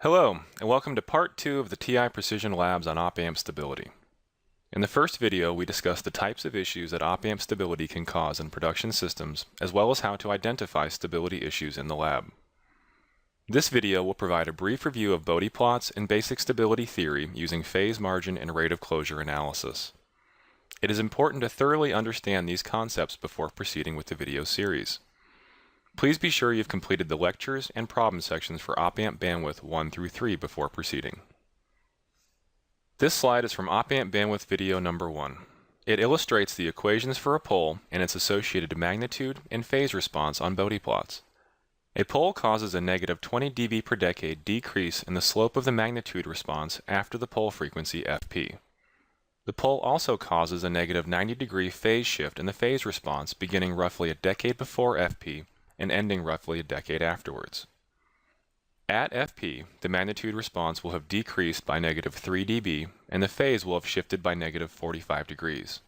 Hello, and welcome to part 2 of the TI Precision Labs on op-amp stability. In the first video, we discussed the types of issues that op-amp stability can cause in production systems, as well as how to identify stability issues in the lab. This video will provide a brief review of Bode plots and basic stability theory using phase margin and rate of closure analysis. It is important to thoroughly understand these concepts before proceeding with the video series. Please be sure you've completed the lectures and problem sections for op-amp bandwidth 1 through 3 before proceeding. This slide is from op-amp bandwidth video number 1. It illustrates the equations for a pole and its associated magnitude and phase response on Bode plots. A pole causes a negative 20 dB per decade decrease in the slope of the magnitude response after the pole frequency fp. The pole also causes a negative 90-degree phase shift in the phase response beginning roughly a decade before fp and ending roughly a decade afterwards. At fp, the magnitude response will have decreased by negative 3 dB, and the phase will have shifted by negative 45 degrees.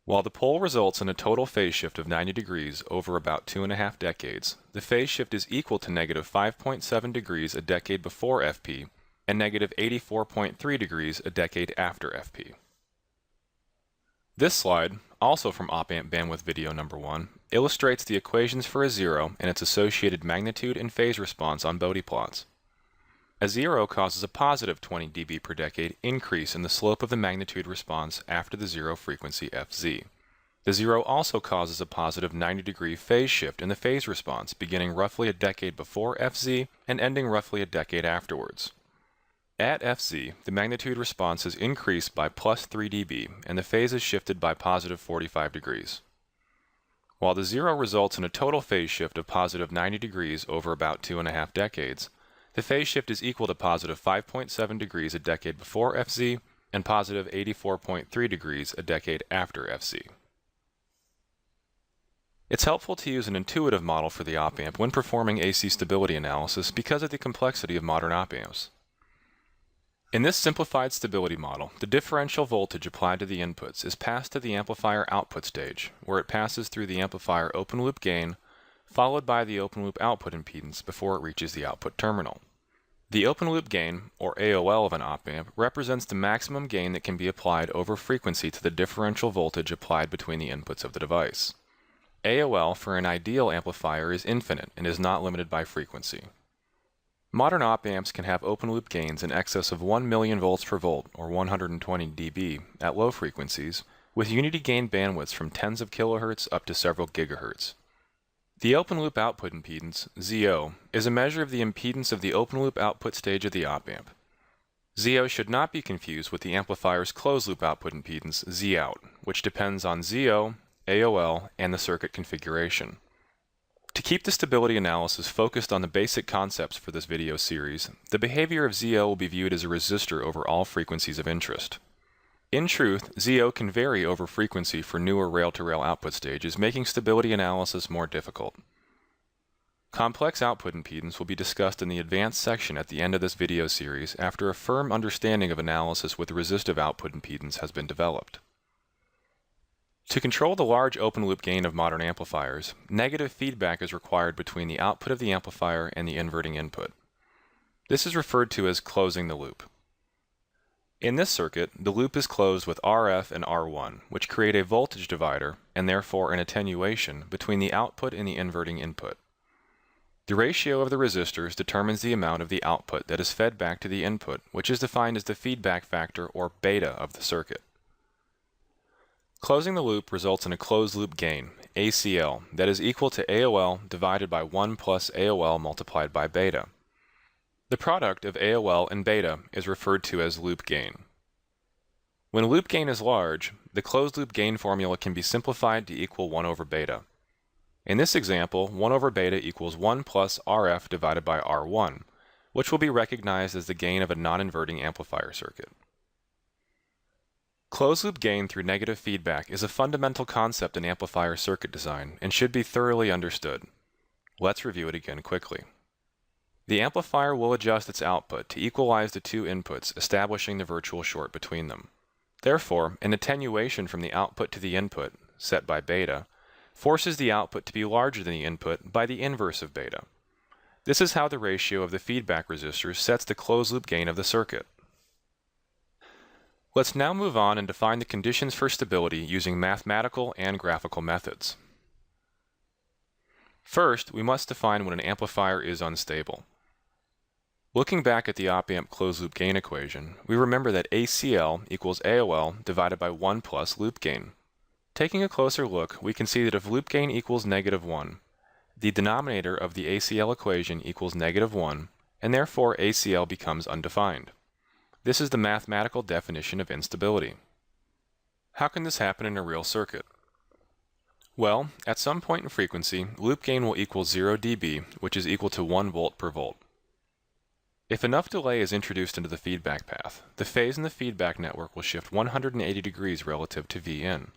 While the pole results in a total phase shift of 90 degrees over about 2.5 decades, the phase shift is equal to negative 5.7 degrees a decade before fp, and negative 84.3 degrees a decade after fp. This slide, also from op-amp bandwidth video number 1, illustrates the equations for a zero and its associated magnitude and phase response on Bode plots. A zero causes a positive 20 dB per decade increase in the slope of the magnitude response after the zero frequency Fz. The zero also causes a positive 90-degree phase shift in the phase response beginning roughly a decade before Fz and ending roughly a decade afterwards. At Fz, the magnitude response is increased by plus 3 dB and the phase is shifted by positive 45 degrees. While the zero results in a total phase shift of positive 90 degrees over about 2.5 decades, the phase shift is equal to positive 5.7 degrees a decade before Fz and positive 84.3 degrees a decade after Fz. It's helpful to use an intuitive model for the op-amp when performing AC stability analysis because of the complexity of modern op-amps. In this simplified stability model, the differential voltage applied to the inputs is passed to the amplifier output stage, where it passes through the amplifier open loop gain, followed by the open loop output impedance before it reaches the output terminal. The open loop gain, or AOL of an op-amp, represents the maximum gain that can be applied over frequency to the differential voltage applied between the inputs of the device. AOL for an ideal amplifier is infinite and is not limited by frequency. Modern op-amps can have open-loop gains in excess of 1 million volts per volt, or 120 dB, at low frequencies, with unity gain bandwidths from tens of kilohertz up to several gigahertz. The open-loop output impedance, ZO, is a measure of the impedance of the open-loop output stage of the op-amp. ZO should not be confused with the amplifier's closed-loop output impedance, ZOUT, which depends on ZO, AOL, and the circuit configuration. To keep the stability analysis focused on the basic concepts for this video series, the behavior of ZO will be viewed as a resistor over all frequencies of interest. In truth, ZO can vary over frequency for newer rail-to-rail output stages, making stability analysis more difficult. Complex output impedance will be discussed in the advanced section at the end of this video series after a firm understanding of analysis with resistive output impedance has been developed. To control the large open-loop gain of modern amplifiers, negative feedback is required between the output of the amplifier and the inverting input. This is referred to as closing the loop. In this circuit, the loop is closed with RF and R1, which create a voltage divider and therefore an attenuation between the output and the inverting input. The ratio of the resistors determines the amount of the output that is fed back to the input, which is defined as the feedback factor or beta of the circuit. Closing the loop results in a closed-loop gain, ACL, that is equal to AOL divided by 1 plus AOL multiplied by beta. The product of AOL and beta is referred to as loop gain. When loop gain is large, the closed-loop gain formula can be simplified to equal 1 over beta. In this example, 1 over beta equals 1 plus RF divided by R1, which will be recognized as the gain of a non-inverting amplifier circuit. Closed-loop gain through negative feedback is a fundamental concept in amplifier circuit design and should be thoroughly understood. Let's review it again quickly. The amplifier will adjust its output to equalize the two inputs, establishing the virtual short between them. Therefore, an attenuation from the output to the input, set by beta, forces the output to be larger than the input by the inverse of beta. This is how the ratio of the feedback resistors sets the closed-loop gain of the circuit. Let's now move on and define the conditions for stability using mathematical and graphical methods. First, we must define when an amplifier is unstable. Looking back at the op-amp closed-loop gain equation, we remember that ACL equals AOL divided by 1 plus loop gain. Taking a closer look, we can see that if loop gain equals -1, the denominator of the ACL equation equals -1, and therefore ACL becomes undefined. This is the mathematical definition of instability. How can this happen in a real circuit? Well, at some point in frequency, loop gain will equal 0 dB, which is equal to 1 volt per volt. If enough delay is introduced into the feedback path, the phase in the feedback network will shift 180 degrees relative to Vin.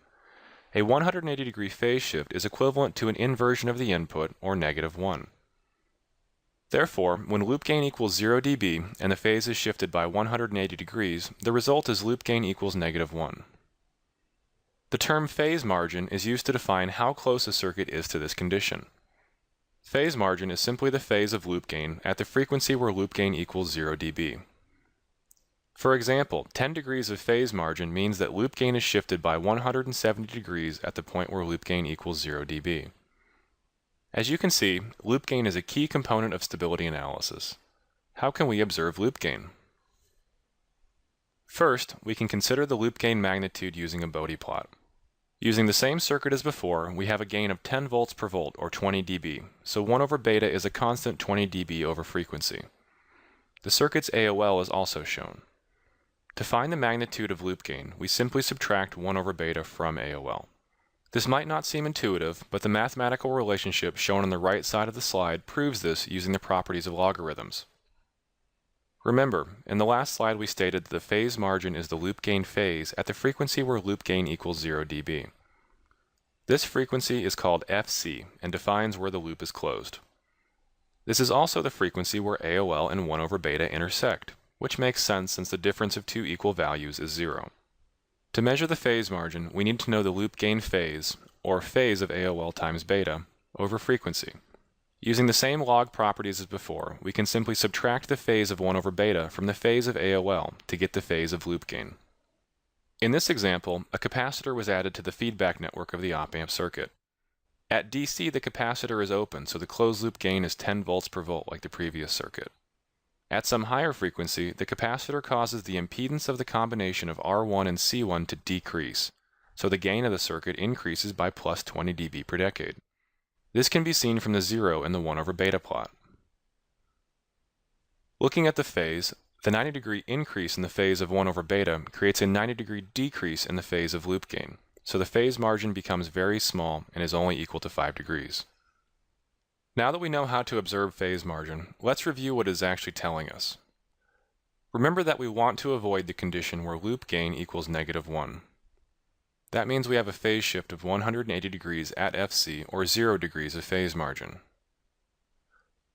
A 180 degree phase shift is equivalent to an inversion of the input, or -1. Therefore, when loop gain equals 0 dB and the phase is shifted by 180 degrees, the result is loop gain equals -1. The term phase margin is used to define how close a circuit is to this condition. Phase margin is simply the phase of loop gain at the frequency where loop gain equals 0 dB. For example, 10 degrees of phase margin means that loop gain is shifted by 170 degrees at the point where loop gain equals 0 dB. As you can see, loop gain is a key component of stability analysis. How can we observe loop gain? First, we can consider the loop gain magnitude using a Bode plot. Using the same circuit as before, we have a gain of 10 volts per volt, or 20 dB, so 1 over beta is a constant 20 dB over frequency. The circuit's AOL is also shown. To find the magnitude of loop gain, we simply subtract 1 over beta from AOL. This might not seem intuitive, but the mathematical relationship shown on the right side of the slide proves this using the properties of logarithms. Remember, in the last slide we stated that the phase margin is the loop gain phase at the frequency where loop gain equals 0 dB. This frequency is called FC and defines where the loop is closed. This is also the frequency where AOL and 1 over beta intersect, which makes sense since the difference of two equal values is 0. To measure the phase margin, we need to know the loop gain phase, or phase of AOL times beta, over frequency. Using the same log properties as before, we can simply subtract the phase of 1 over beta from the phase of AOL to get the phase of loop gain. In this example, a capacitor was added to the feedback network of the op-amp circuit. At DC, the capacitor is open, so the closed loop gain is 10 volts per volt like the previous circuit. At some higher frequency, the capacitor causes the impedance of the combination of R1 and C1 to decrease, so the gain of the circuit increases by plus 20 dB per decade. This can be seen from the 0 in the 1 over beta plot. Looking at the phase, the 90 degree increase in the phase of 1 over beta creates a 90 degree decrease in the phase of loop gain, so the phase margin becomes very small and is only equal to 5 degrees. Now that we know how to observe phase margin, let's review what it is actually telling us. Remember that we want to avoid the condition where loop gain equals -1. That means we have a phase shift of 180 degrees at FC, or 0 degrees of phase margin.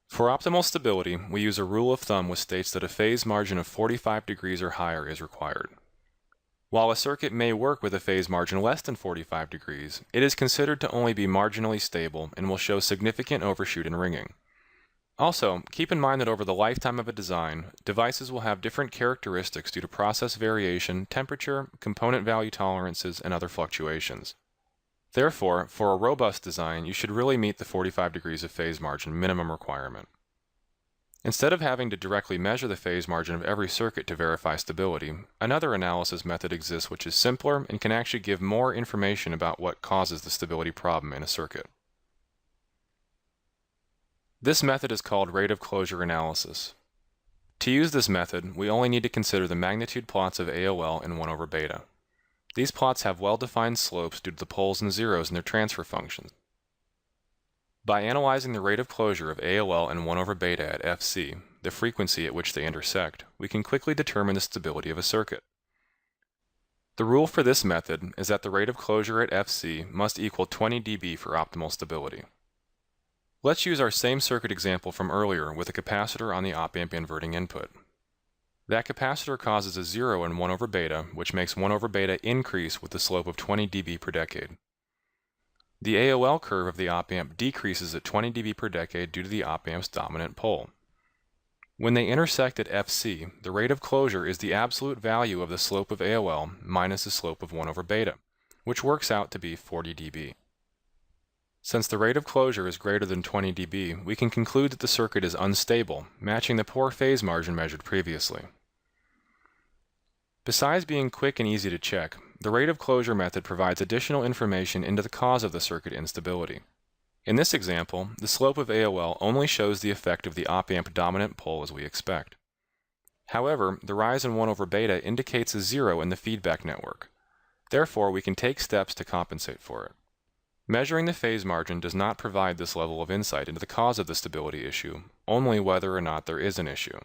For optimal stability, we use a rule of thumb which states that a phase margin of 45 degrees or higher is required. While a circuit may work with a phase margin less than 45 degrees, it is considered to only be marginally stable and will show significant overshoot and ringing. Also, keep in mind that over the lifetime of a design, devices will have different characteristics due to process variation, temperature, component value tolerances, and other fluctuations. Therefore, for a robust design, you should really meet the 45 degrees of phase margin minimum requirement. Instead of having to directly measure the phase margin of every circuit to verify stability, another analysis method exists which is simpler and can actually give more information about what causes the stability problem in a circuit. This method is called rate of closure analysis. To use this method, we only need to consider the magnitude plots of AOL and 1 over beta. These plots have well-defined slopes due to the poles and zeros in their transfer functions. By analyzing the rate of closure of AOL and 1 over beta at FC, the frequency at which they intersect, we can quickly determine the stability of a circuit. The rule for this method is that the rate of closure at FC must equal 20 dB for optimal stability. Let's use our same circuit example from earlier with a capacitor on the op-amp inverting input. That capacitor causes a 0 in 1 over beta, which makes 1 over beta increase with the slope of 20 dB per decade. The AOL curve of the op-amp decreases at 20 dB per decade due to the op-amp's dominant pole. When they intersect at Fc, the rate of closure is the absolute value of the slope of AOL minus the slope of 1 over beta, which works out to be 40 dB. Since the rate of closure is greater than 20 dB, we can conclude that the circuit is unstable, matching the poor phase margin measured previously. Besides being quick and easy to check, the rate of closure method provides additional information into the cause of the circuit instability. In this example, the slope of AOL only shows the effect of the op-amp dominant pole as we expect. However, the rise in 1 over beta indicates a 0 in the feedback network. Therefore, we can take steps to compensate for it. Measuring the phase margin does not provide this level of insight into the cause of the stability issue, only whether or not there is an issue.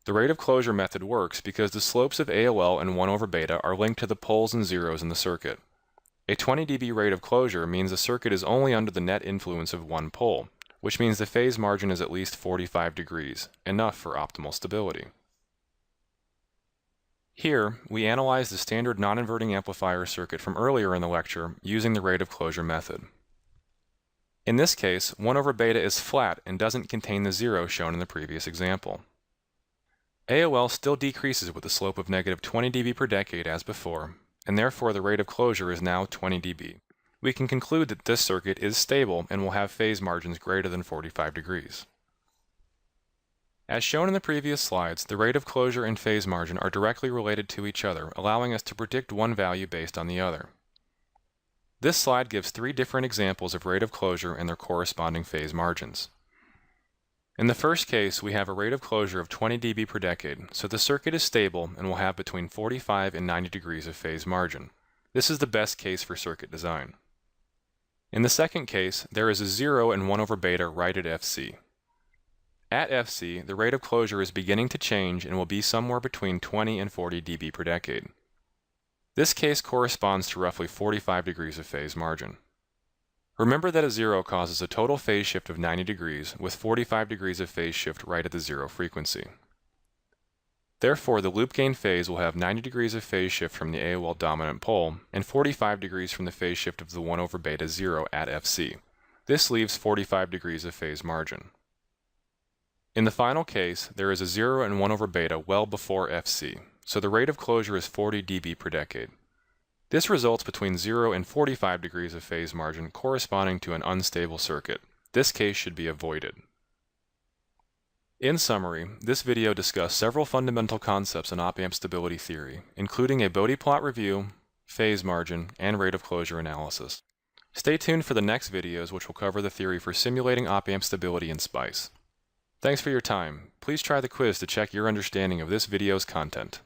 The rate of closure method works because the slopes of AOL and 1 over beta are linked to the poles and zeros in the circuit. A 20 dB rate of closure means the circuit is only under the net influence of one pole, which means the phase margin is at least 45 degrees, enough for optimal stability. Here, we analyze the standard non-inverting amplifier circuit from earlier in the lecture using the rate of closure method. In this case, 1 over beta is flat and doesn't contain the 0 shown in the previous example. AOL still decreases with a slope of negative 20 dB per decade as before, and therefore the rate of closure is now 20 dB. We can conclude that this circuit is stable and will have phase margins greater than 45 degrees. As shown in the previous slides, the rate of closure and phase margin are directly related to each other, allowing us to predict one value based on the other. This slide gives 3 different examples of rate of closure and their corresponding phase margins. In the first case, we have a rate of closure of 20 dB per decade, so the circuit is stable and will have between 45 and 90 degrees of phase margin. This is the best case for circuit design. In the second case, there is a 0 and 1 over beta right at Fc. At Fc, the rate of closure is beginning to change and will be somewhere between 20 and 40 dB per decade. This case corresponds to roughly 45 degrees of phase margin. Remember that a 0 causes a total phase shift of 90 degrees, with 45 degrees of phase shift right at the 0 frequency. Therefore, the loop gain phase will have 90 degrees of phase shift from the AOL dominant pole, and 45 degrees from the phase shift of the 1 over beta 0 at Fc. This leaves 45 degrees of phase margin. In the final case, there is a 0 and 1 over beta well before Fc, so the rate of closure is 40 dB per decade. This results between 0 and 45 degrees of phase margin corresponding to an unstable circuit. This case should be avoided. In summary, this video discussed several fundamental concepts in op-amp stability theory, including a Bode plot review, phase margin, and rate of closure analysis. Stay tuned for the next videos, which will cover the theory for simulating op-amp stability in SPICE. Thanks for your time. Please try the quiz to check your understanding of this video's content.